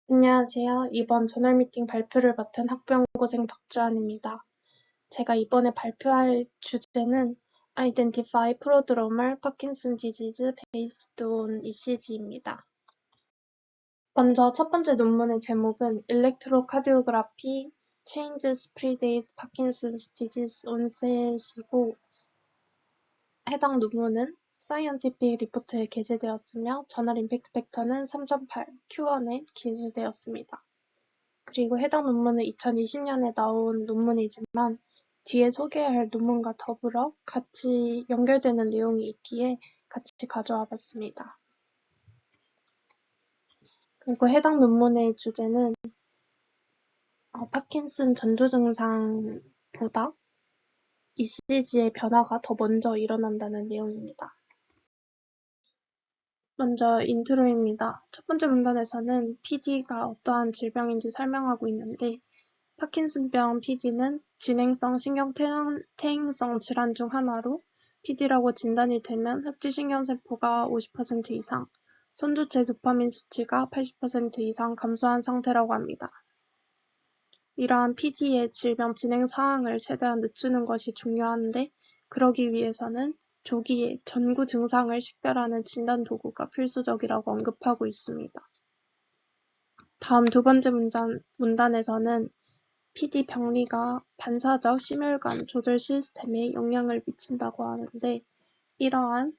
안녕하세요. 이번 저널 미팅 발표를 맡은 학부연구생 박주환입니다. 제가 이번에 발표할 주제는 Identify Prodromal Parkinson Disease Based on ECG입니다. 먼저 첫 번째 논문의 제목은 Electrocardiogram Changes Predate Parkinson's Disease Onset이고 해당 논문은 사이언티픽 리포트에 게재되었으며 저널 임팩트 팩터는 3.8 Q1에 게재되었습니다. 그리고 해당 논문은 2020년에 나온 논문이지만 뒤에 소개할 논문과 더불어 같이 연결되는 내용이 있기에 같이 가져와 봤습니다. 그리고 해당 논문의 주제는 파킨슨 전조 증상보다 ECG의 변화가 더 먼저 일어난다는 내용입니다. 먼저 인트로입니다. 첫 번째 문단에서는 PD가 어떠한 질병인지 설명하고 있는데 파킨슨병 PD는 진행성 신경퇴행성 질환 중 하나로 PD라고 진단이 되면 흑지신경세포가 50% 이상, 선두체 도파민 수치가 80% 이상 감소한 상태라고 합니다. 이러한 PD의 질병 진행 사항을 최대한 늦추는 것이 중요한데 그러기 위해서는 조기에 전구 증상을 식별하는 진단 도구가 필수적이라고 언급하고 있습니다. 다음 두 번째 문단에서는 PD 병리가 반사적 심혈관 조절 시스템에 영향을 미친다고 하는데 이러한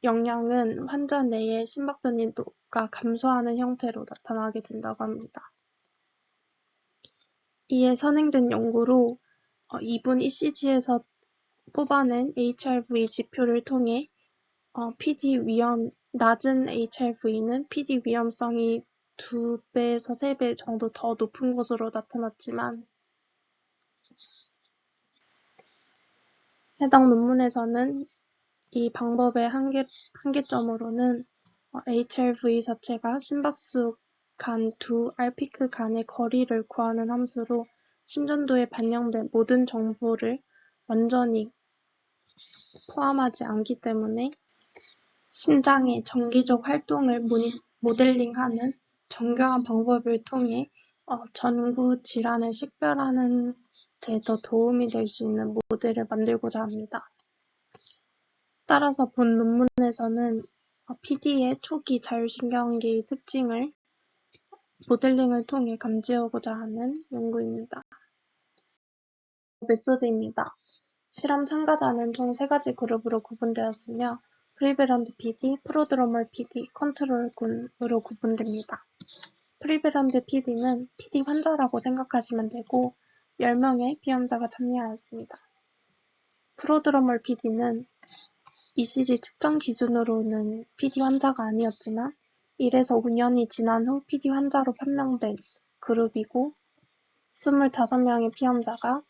영향은 환자 내의 심박 변이도가 감소하는 형태로 나타나게 된다고 합니다. 이에 선행된 연구로 2분 ECG에서 뽑아낸 HRV 지표를 통해 낮은 HRV는 PD 위험성이 2배에서 3배 정도 더 높은 것으로 나타났지만 해당 논문에서는 이 방법의 한계점으로는 HRV 자체가 심박수 간 두 알피크 간의 거리를 구하는 함수로 심전도에 반영된 모든 정보를 완전히 포함하지 않기 때문에 심장의 정기적 활동을 모델링하는 정교한 방법을 통해 전구 질환을 식별하는 데 더 도움이 될 수 있는 모델을 만들고자 합니다. 따라서 본 논문에서는 PD의 초기 자율신경계의 특징을 모델링을 통해 감지하고자 하는 연구입니다. 메소드입니다. 실험 참가자는 총 3가지 그룹으로 구분되었으며 프리베런트 PD, 프로드로멀 PD, 컨트롤군으로 구분됩니다. 프리베런트 PD는 PD 환자라고 생각하시면 되고 10명의 피험자가 참여하였습니다. 프로드로멀 PD는 ECG 측정 기준으로는 PD 환자가 아니었지만 1에서 5년이 지난 후 PD 환자로 판명된 그룹이고 25명의 피험자가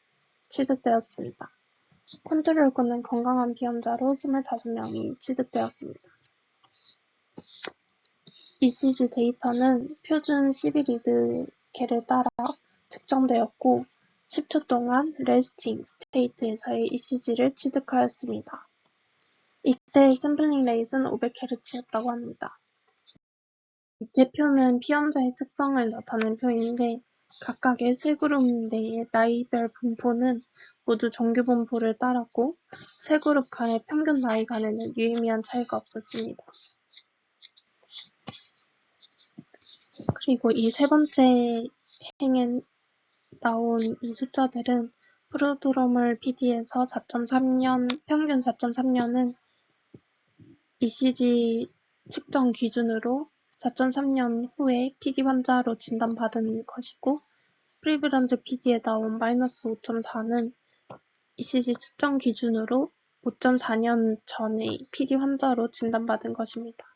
취득되었습니다. 컨트롤군은 건강한 피험자로 25명이 취득되었습니다. ECG 데이터는 표준 12리드계를 따라 측정되었고 10초 동안 레스팅 스테이트에서의 ECG를 취득하였습니다. 이때 샘플링 레이트는 500Hz였다고 합니다. 이제 표는 피험자의 특성을 나타낸 표인데 각각의 세 그룹 내의 나이별 분포는 모두 정규 분포를 따랐고 세 그룹 간의 평균 나이 간에는 유의미한 차이가 없었습니다. 그리고 이 세 번째 행에 나온 이 숫자들은 프로드로멀 PD에서 4.3년, 평균 4.3년은 ECG 측정 기준으로 4.3년 후에 PD 환자로 진단받은 것이고 프리브런드 PD에 나온 마이너스 5.4는 ECG 측정 기준으로 5.4년 전의 PD 환자로 진단받은 것입니다.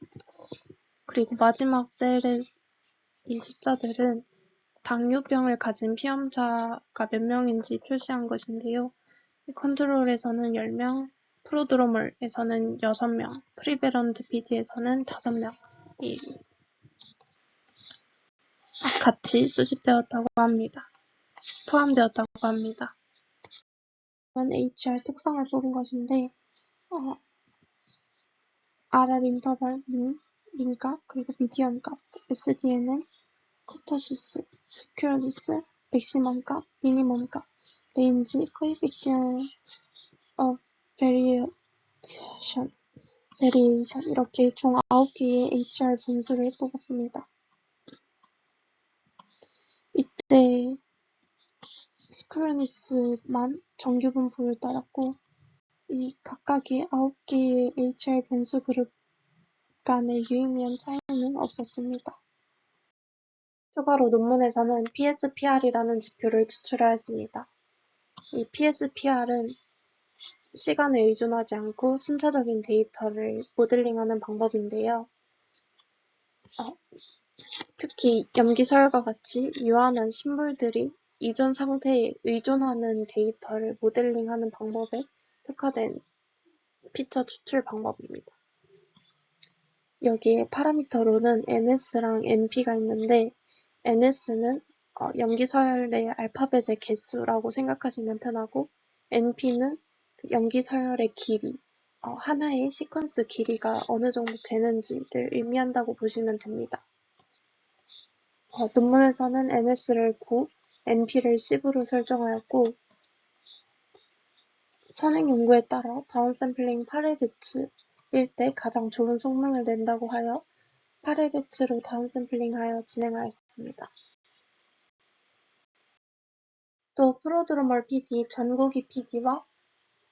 그리고 마지막 셀의 이 숫자들은 당뇨병을 가진 피험자가 몇 명인지 표시한 것인데요. 컨트롤에서는 10명, 프로드로멀에서는 6명, 프리베런트 PD에서는 5명이 같이 수집되었다고 합니다. 포함되었다고 합니다. HR 특성을 뽑은 것인데 RR 인터벌 민 값 그리고 미디언 값 SD는 커터시스, 스큐어디스, 맥시멈 값, 미니멈 값, 레인지, 코에피시언 of variation 이렇게 총 9개의 HR 분수를 뽑았습니다. 이때 스큐어니스만 정규 분포를 따랐고 이 각각의 9개의 HR 변수 그룹 간의 유의미한 차이는 없었습니다. 추가로 논문에서는 PSPR이라는 지표를 추출하였습니다. 이 PSPR은 시간에 의존하지 않고 순차적인 데이터를 모델링하는 방법인데요. 특히 염기서열과 같이 유한한 심물들이 이전 상태에 의존하는 데이터를 모델링하는 방법에 특화된 피처 추출 방법입니다. 여기에 파라미터로는 NS랑 NP가 있는데 NS는 염기서열의 알파벳의 개수라고 생각하시면 편하고 NP는 염기서열의 길이, 하나의 시퀀스 길이가 어느 정도 되는지를 의미한다고 보시면 됩니다. 논문에서는 NS를 9, NP를 10으로 설정하였고 선행 연구에 따라 다운샘플링 8Hz일 때 가장 좋은 성능을 낸다고 하여 8Hz로 다운샘플링하여 진행하였습니다. 또 프로드로멀 PD, 전고기 PD와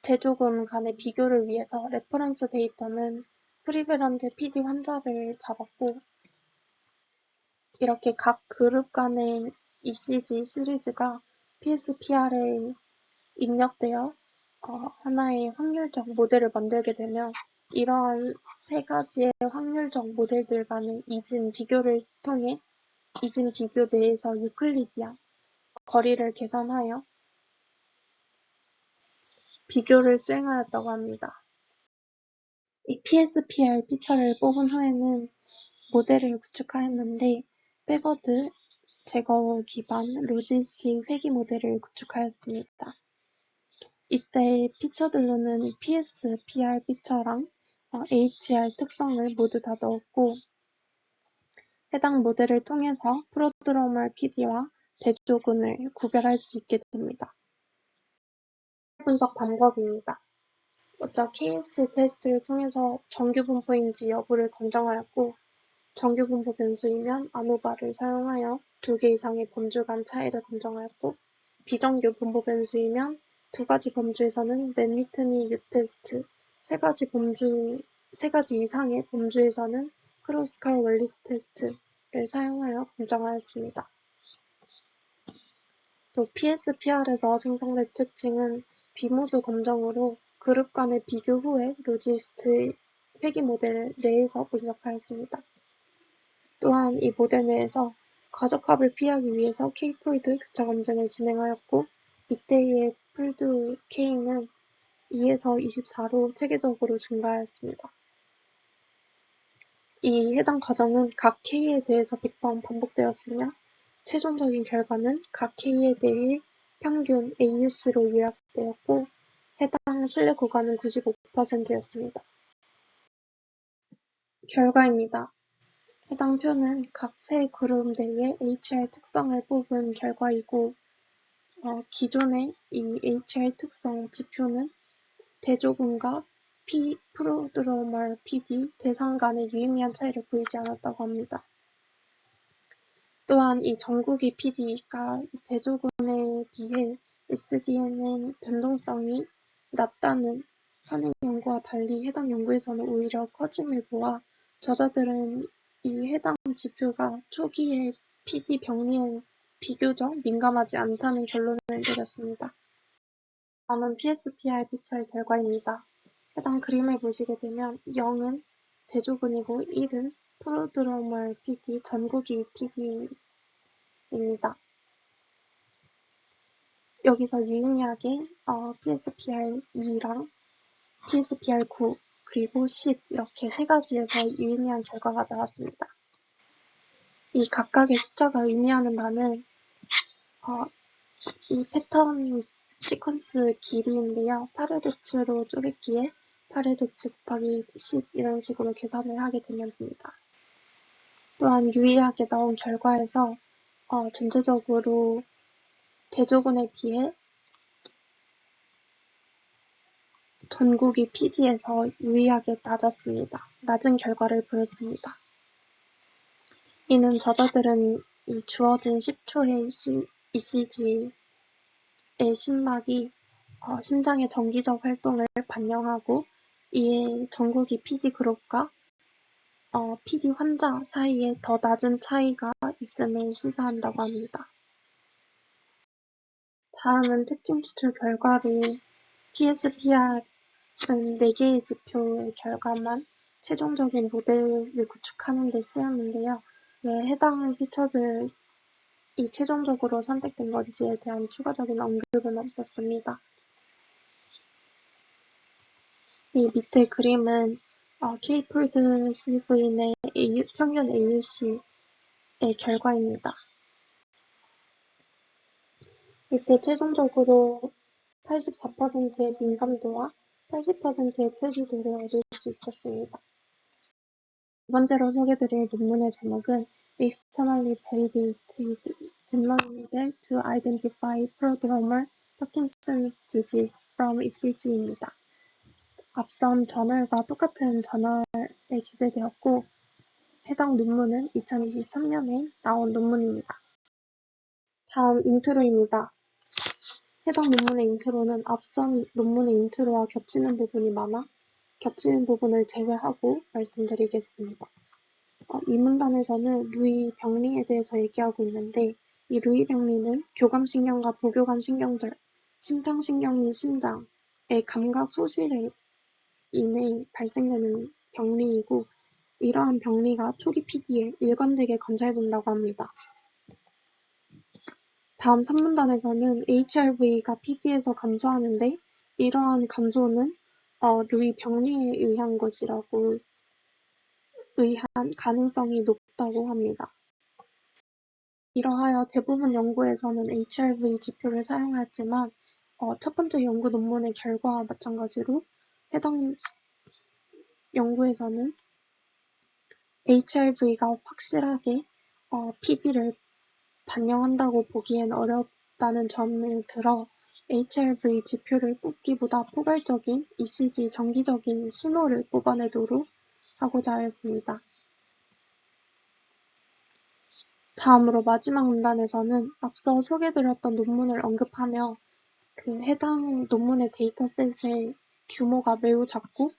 대조군 간의 비교를 위해서 레퍼런스 데이터는 프리밸런트 PD 환자를 잡았고 이렇게 각 그룹 간의 ECG 시리즈가 PSPR에 입력되어 하나의 확률적 모델을 만들게 되면 이러한 세 가지의 확률적 모델들 간의 이진 비교를 통해 이진 비교 내에서 유클리디안 거리를 계산하여 비교를 수행하였다고 합니다. 이 PSPR 피처를 뽑은 후에는 모델을 구축하였는데 백워드 제거 기반 로지스틱 회귀 모델을 구축하였습니다. 이때 피처들로는 PSPR 피처랑 HR 특성을 모두 다 넣었고 해당 모델을 통해서 프로드로멀 PD와 대조군을 구별할 수 있게 됩니다. 분석 방법입니다. 먼저 KS 테스트를 통해서 정규 분포인지 여부를 검정하였고 정규 분포 변수이면 아노바를 사용하여 2개 이상의 범주 간 차이를 검정하였고 비정규 분포 변수이면 2가지 범주에서는 맨위트니 유테스트, 3가지 이상의 범주에서는 크로스칼 웰리스 테스트를 사용하여 검정하였습니다. 또 PSPR에서 생성된 특징은 비모수 검정으로 그룹 간의 비교 후에 로지스트 회귀 모델 내에서 분석하였습니다. 또한 이 모델 내에서 과적합을 피하기 위해서 K-폴드 교차 검증을 진행하였고 이때의 폴드 K는 2에서 24로 체계적으로 증가하였습니다. 이 해당 과정은 각 K에 대해서 100번 반복되었으며 최종적인 결과는 각 K에 대해 평균 AUC로 요약되었고 해당 신뢰 구간은 95%였습니다. 결과입니다. 해당 표는 각 세 그룹 내의 HR 특성을 뽑은 결과이고 기존의 이 HR 특성 지표는 대조군과 프로드로멀 PD 대상 간의 유의미한 차이를 보이지 않았다고 합니다. 또한 이 전고기 PD가 대조군에 비해 SDN의 변동성이 낮다는 선행 연구와 달리 해당 연구에서는 오히려 커짐을 보아 저자들은 이 해당 지표가 초기의 PD 병리엔 비교적 민감하지 않다는 결론을 내렸습니다. 다음은 PSPR 피처의 결과입니다. 해당 그림을 보시게 되면 0은 대조군이고 1은 프로드로멀 PD, 전고기 PD입니다. 여기서 유의미하게 PSPR2랑 PSPR9 그리고 10 이렇게 세 가지에서 유의미한 결과가 나왔습니다. 이 각각의 숫자가 의미하는 바는 이 패턴 시퀀스 길이인데요. 8Hz로 쪼갰기에 8Hz 곱하기 10 이런 식으로 계산을 하게 되면 됩니다. 또한 유의하게 나온 결과에서 전체적으로 대조군에 비해 전국이 PD에서 유의하게 낮은 결과를 보였습니다. 이는 저자들은 이 주어진 10초의 ECG의 심박이 심장의 정기적 활동을 반영하고 이에 전국이 PD 그룹과 PD 환자 사이에 더 낮은 차이가 있음을 시사한다고 합니다. 다음은 특징 추출 결과로 PSPR은 4개의 지표의 결과만 최종적인 모델을 구축하는 데 쓰였는데요. 왜 해당 피처들이 최종적으로 선택된 건지에 대한 추가적인 언급은 없었습니다. 이 밑에 그림은 K-폴드 CV의 평균 AUC의 결과입니다. 이때 최종적으로 84%의 민감도와 80%의 특이도를 얻을 수 있었습니다. 두 번째로 소개드릴 논문의 제목은 Externally Validated Deep Learning Model to Identify Prodromal Parkinson's Disease from ECG입니다. 앞선 저널과 똑같은 저널에 게재되었고 해당 논문은 2023년에 나온 논문입니다. 다음 인트로입니다. 해당 논문의 인트로는 앞선 논문의 인트로와 겹치는 부분이 많아 겹치는 부분을 제외하고 말씀드리겠습니다. 이 문단에서는 루이 병리에 대해서 얘기하고 있는데 이 루이 병리는 교감신경과 부교감신경들, 심장신경 및 심장의 감각 소실에 인해 발생되는 병리이고 이러한 병리가 초기 PD에 일관되게 관찰된다고 합니다. 다음 3문단에서는 HRV가 PD에서 감소하는데 이러한 감소는 루이 병리에 의한 것이라고 의한 가능성이 높다고 합니다. 이러하여 대부분 연구에서는 HRV 지표를 사용하였지만 첫 번째 연구 논문의 결과와 마찬가지로 해당 연구에서는 HRV가 확실하게 PD를 반영한다고 보기엔 어렵다는 점을 들어 HRV 지표를 뽑기보다 포괄적인 ECG 정기적인 신호를 뽑아내도록 하고자 하였습니다. 다음으로 마지막 문단에서는 앞서 소개드렸던 논문을 언급하며 그 해당 논문의 데이터셋의 규모가 매우 작고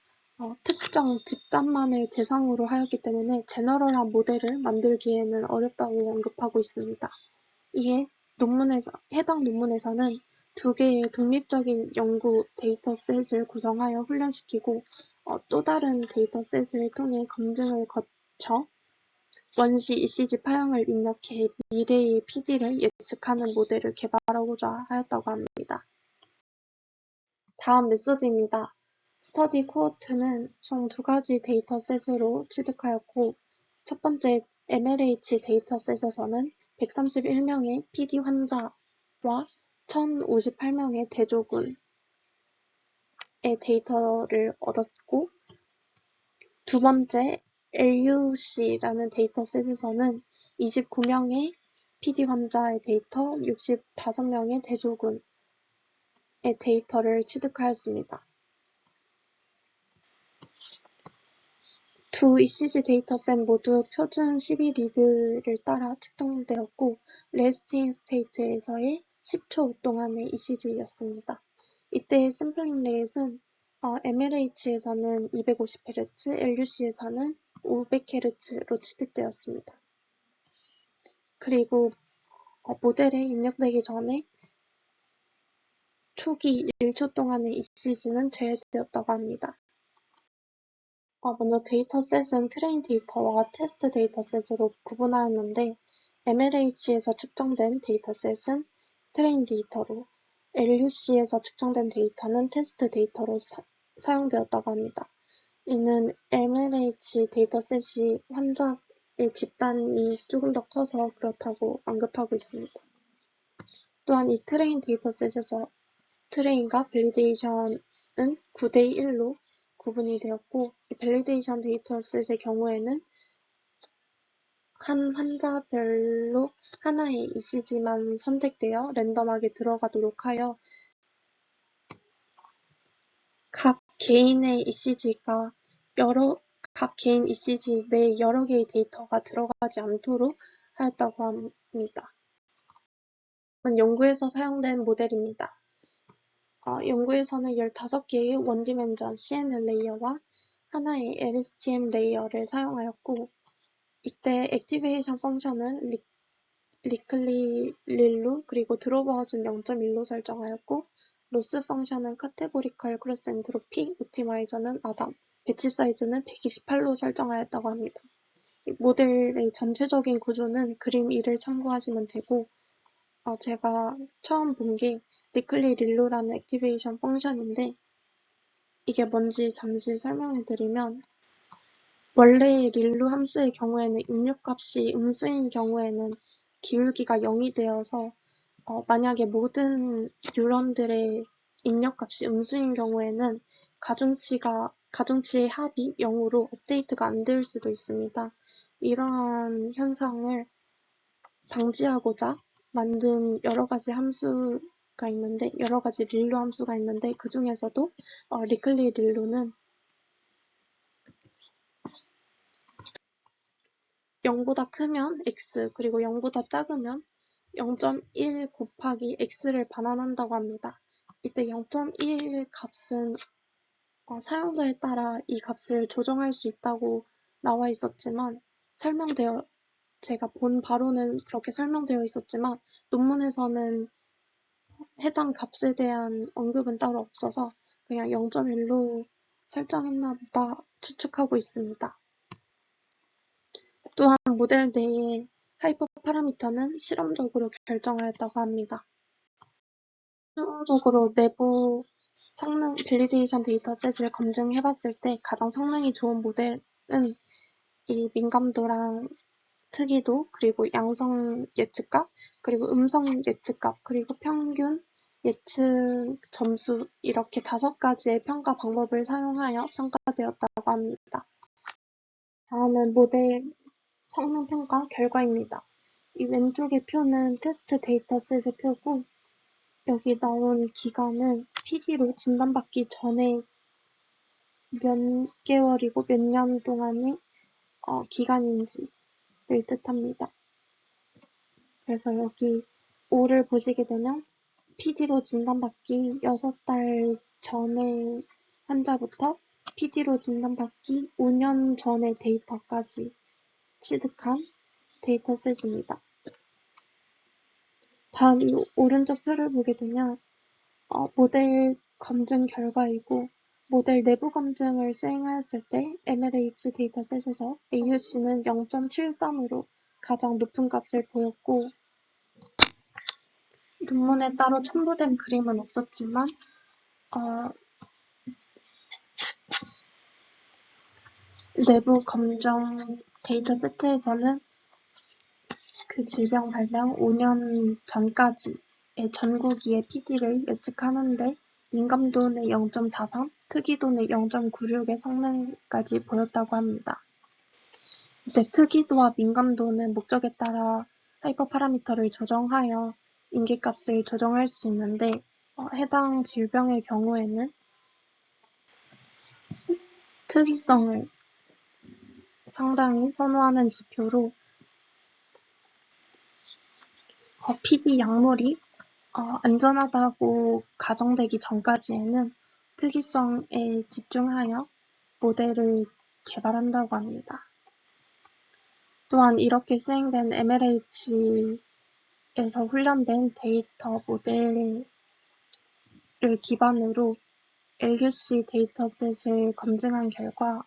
특정 집단만을 대상으로 하였기 때문에 제너럴한 모델을 만들기에는 어렵다고 언급하고 있습니다. 이에 해당 논문에서는 2개의 독립적인 연구 데이터셋을 구성하여 훈련시키고 또 다른 데이터셋을 통해 검증을 거쳐 원시 ECG 파형을 입력해 미래의 PD를 예측하는 모델을 개발하고자 하였다고 합니다. 다음 메소드입니다. 스터디 코호트는 총 2가지 데이터셋으로 취득하였고 첫 번째 MLH 데이터셋에서는 131명의 PD 환자와 1058명의 대조군의 데이터를 얻었고 두 번째 LUC라는 데이터셋에서는 29명의 PD 환자의 데이터, 65명의 대조군의 데이터를 취득하였습니다. 두 ECG 데이터셋 모두 표준 12리드를 따라 측정되었고 레스팅 스테이트에서의 10초 동안의 ECG였습니다. 이때의 샘플링 레이트는 MLH에서는 250Hz, LUC에서는 500Hz로 취득되었습니다. 그리고 모델에 입력되기 전에 초기 1초 동안의 ECG는 제외되었다고 합니다. 먼저 데이터셋은 트레인 데이터와 테스트 데이터셋으로 구분하였는데 MLH에서 측정된 데이터셋은 트레인 데이터로 LUC에서 측정된 데이터는 테스트 데이터로 사용되었다고 합니다. 이는 MLH 데이터셋이 환자의 집단이 조금 더 커서 그렇다고 언급하고 있습니다. 또한 이 트레인 데이터셋에서 트레인과 밸리데이션은 9대 1로 구분이 되었고 이 밸리데이션 데이터셋의 경우에는 한 환자별로 하나의 ECG만 선택되어 랜덤하게 들어가도록 하여 각 개인의 ECG가 각 개인 ECG 내에 여러 개의 데이터가 들어가지 않도록 하였다고 합니다. 연구에서 사용된 모델입니다. 연구에서는 15개의 원디멘전 CNN 레이어와 하나의 LSTM 레이어를 사용하였고, 이때 액티베이션 펑션은 리클리 릴루 그리고 드롭아웃은 0.1로 설정하였고, 로스 펑션은 카테고리컬 크로스 엔트로피, 옵티마이저는 아담, 배치 사이즈는 128로 설정하였다고 합니다. 모델의 전체적인 구조는 그림 2를 참고하시면 되고, 제가 처음 본 게 리클리 릴루라는 액티베이션 펑션인데, 이게 뭔지 잠시 설명해 드리면, 원래의 릴루 함수의 경우에는 입력값이 음수인 경우에는 기울기가 0이 되어서 만약에 모든 뉴런들의 입력값이 음수인 경우에는 가중치의 합이 0으로 업데이트가 안 될 수도 있습니다. 이러한 현상을 방지하고자 만든 여러 가지 릴루 함수가 있는데 그 중에서도 리클리 릴루는 0보다 크면 x 그리고 0보다 작으면 0.1 곱하기 x를 반환한다고 합니다. 이때 0.1 값은 사용자에 따라 이 값을 조정할 수 있다고 나와 있었지만 제가 본 바로는 그렇게 설명되어 있었지만 논문에서는 해당 값에 대한 언급은 따로 없어서 그냥 0.1로 설정했나 보다 추측하고 있습니다. 또한 모델 내의 하이퍼 파라미터는 실험적으로 결정하였다고 합니다. 실험적으로 내부 성능 밸리데이션 데이터셋을 검증해봤을 때 가장 성능이 좋은 모델은 이 민감도랑 특이도, 그리고 양성 예측값, 그리고 음성 예측값, 그리고 평균 예측 점수 이렇게 5가지의 평가 방법을 사용하여 평가되었다고 합니다. 다음은 모델 성능 평가 결과입니다. 이 왼쪽의 표는 테스트 데이터셋의 표고 여기 나온 기간은 PD로 진단받기 전에 몇 개월이고 몇 년 동안의 기간인지를 뜻합니다. 그래서 여기 5를 보시게 되면 PD로 진단받기 6달 전의 환자부터 PD로 진단받기 5년 전의 데이터까지 취득한 데이터셋입니다. 다음 이 오른쪽 표를 보게 되면 모델 검증 결과이고 모델 내부 검증을 수행하였을 때 MLH 데이터셋에서 AUC는 0.73으로 가장 높은 값을 보였고 논문에 따로 첨부된 그림은 없었지만 내부 검정 데이터 세트에서는 그 질병 발병 5년 전까지의 전국의 PD를 예측하는데 민감도는 0.43, 특이도는 0.96의 성능까지 보였다고 합니다. 이때 특이도와 민감도는 목적에 따라 하이퍼 파라미터를 조정하여 인기값을 조정할 수 있는데 해당 질병의 경우에는 특이성을 상당히 선호하는 지표로 PD 약물이 안전하다고 가정되기 전까지에는 특이성에 집중하여 모델을 개발한다고 합니다. 또한 이렇게 수행된 MLH에서 훈련된 데이터 모델을 기반으로 LUC 데이터셋을 검증한 결과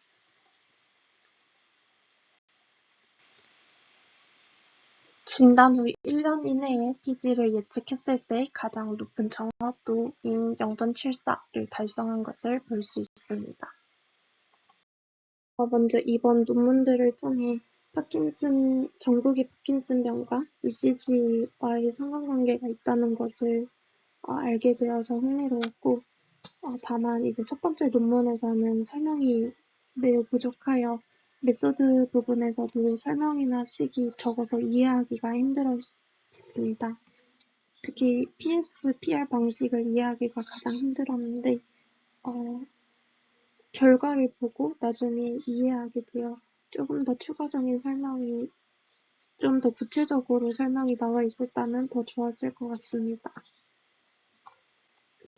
진단 후 1년 이내에 PD를 예측했을 때 가장 높은 정확도인 0.74를 달성한 것을 볼 수 있습니다. 먼저 이번 논문들을 통해 전국의 파킨슨병과 ECG와의 상관관계가 있다는 것을 알게 되어서 흥미로웠고, 다만 이제 첫 번째 논문에서는 설명이 매우 부족하여 메소드 부분에서도 설명이나 식이 적어서 이해하기가 힘들었습니다. 특히 PS, PR 방식을 이해하기가 가장 힘들었는데 결과를 보고 나중에 이해하게 되어 조금 더 추가적인 설명이 좀 더 구체적으로 설명이 나와 있었다면 더 좋았을 것 같습니다.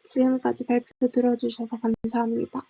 지금까지 발표 들어주셔서 감사합니다.